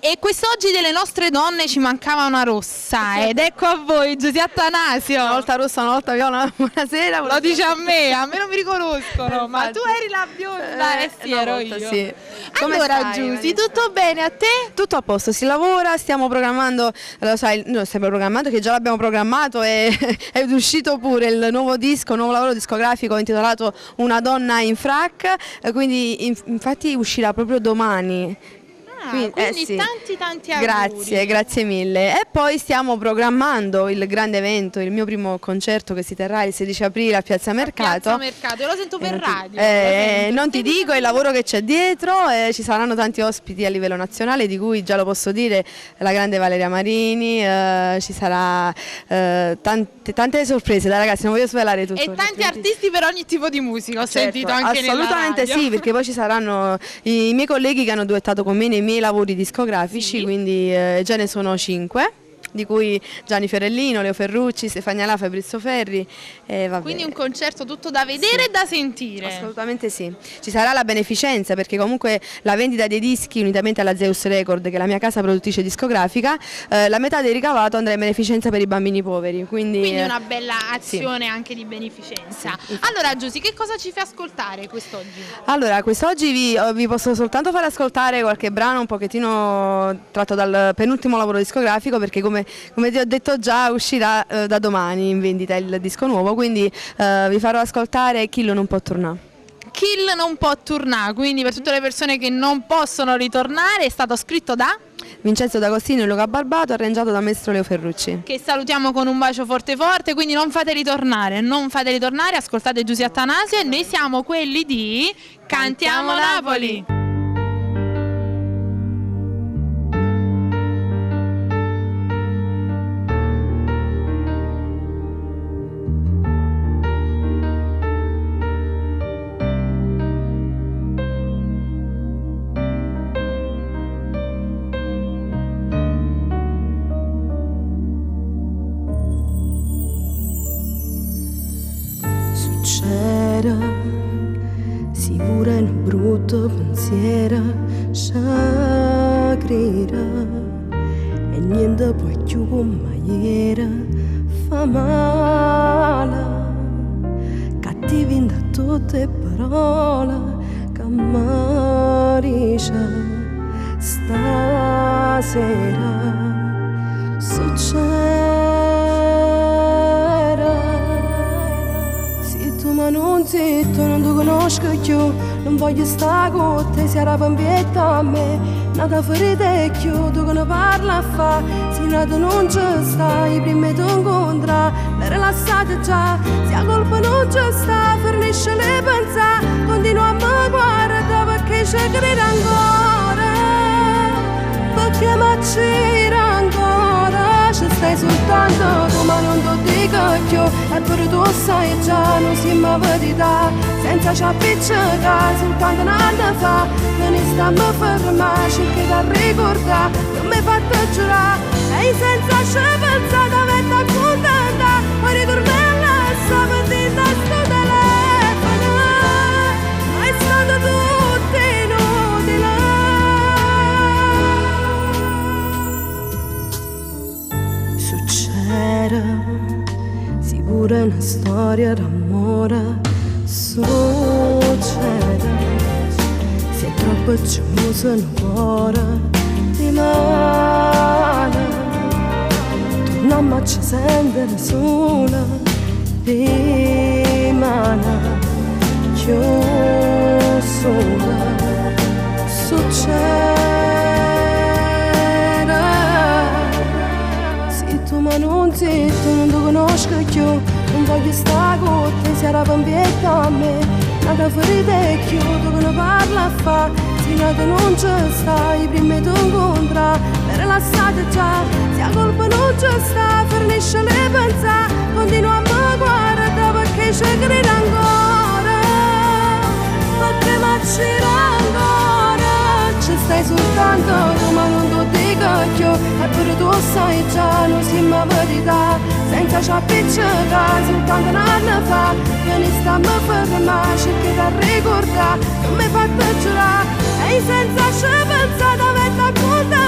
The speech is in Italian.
E quest'oggi delle nostre donne ci mancava una rossa ed ecco a voi Giusy Attanasio. Una volta rossa, una volta viola, buonasera. Lo dice a me non mi riconoscono, ma tu eri la bionda, sì, ero io. Sì. Allora Giusy, tutto bene a te? Tutto a posto, si lavora, stiamo programmando, lo sai, noi stiamo programmando che già l'abbiamo programmato e è uscito pure il nuovo disco, un nuovo lavoro discografico intitolato Una donna in frac, quindi infatti uscirà proprio domani. Quindi sì. tanti auguri. Grazie mille. E poi stiamo programmando il grande evento, il mio primo concerto che si terrà il 16 aprile a Piazza Mercato. Piazza Mercato, io lo sento per radio. Non ti dico il lavoro che c'è dietro, ci saranno tanti ospiti a livello nazionale, di cui già lo posso dire la grande Valeria Marini, ci sarà tante sorprese, dai ragazzi, non voglio svelare tutto. E tanti artisti per ogni tipo di musica, ho sentito anche assolutamente nella radio. Sì, perché poi ci saranno i miei colleghi che hanno duettato con me nei miei lavori discografici, quindi già ne sono 5, di cui Gianni Fiorellino, Leo Ferrucci, Stefania La, Fabrizio Ferri. Quindi un concerto tutto da vedere e da sentire. Assolutamente sì. Ci sarà la beneficenza, perché comunque la vendita dei dischi unitamente alla Zeus Record, che è la mia casa produttrice discografica, la metà del ricavato andrà in beneficenza per i bambini poveri. Quindi una bella azione anche di beneficenza. Allora Giusy, che cosa ci fai ascoltare quest'oggi? Allora, quest'oggi vi posso soltanto far ascoltare qualche brano un pochettino tratto dal penultimo lavoro discografico, perché come ti ho detto già uscirà da domani in vendita il disco nuovo, quindi vi farò ascoltare Kill non può tornare. Kill non può tornare, quindi per tutte le persone che non possono ritornare, è stato scritto da Vincenzo D'Agostino e Luca Barbato, arrangiato da maestro Leo Ferrucci. Che salutiamo con un bacio forte forte, quindi non fate ritornare, ascoltate Giusy Attanasio e noi siamo quelli di Cantiamo Napoli. Si pure un brutto pensiero sciagrira e niente poi più come ieri fa male, cattivi da tutte parole che marisce stasera succede. Ma non zitto, non ti conosco più, non voglio stare con te, se era bambietta a me, nata ferita e più, tu che ne parla a fa, se nato non ci sta, i primi ti incontra, le rilassate già, se la colpa non ci sta, fornisce le pensate, continua a me guardare perché ci crede ancora, perché mi c'era ancora, ci stai soltanto tu ma non ti dico più, e per tu sai già non siamo verità, senza ci appiccicare, soltanto un anno fa, non ne stiamo a fermare, cerchi da ricordare, non mi fatto giurare, e senza ci pensare, avete accontentare, poi ritornare là, stavo dentro a sto telefono, è stato tutto inutile. Succede, sicura una storia d'amore, succede, se è troppo chiuso il cuore rimane, torniamo a ci sentire sola, rimane chiusa, succede. Ma non zitto, non ti conosco più, non voglio stare con te, se era bambietta a me, nata ferita e più, tu che ne parla a fa, se nato non ci sta, i primi ti incontra, le rilassate già, se la colpa non ci sta, fornisce le pensate, continua a me guardare perché ci crede ancora, perché mi c'era ancora, ci stai soltanto tu ma non ti dico più, e per tu sai già non siamo verità, senza ci appiccicare, soltanto un anno fa, che ne stiamo a fermare, cerchi da ricordare, non mi fatto giurare, e senza ci pensare, avete accontentato.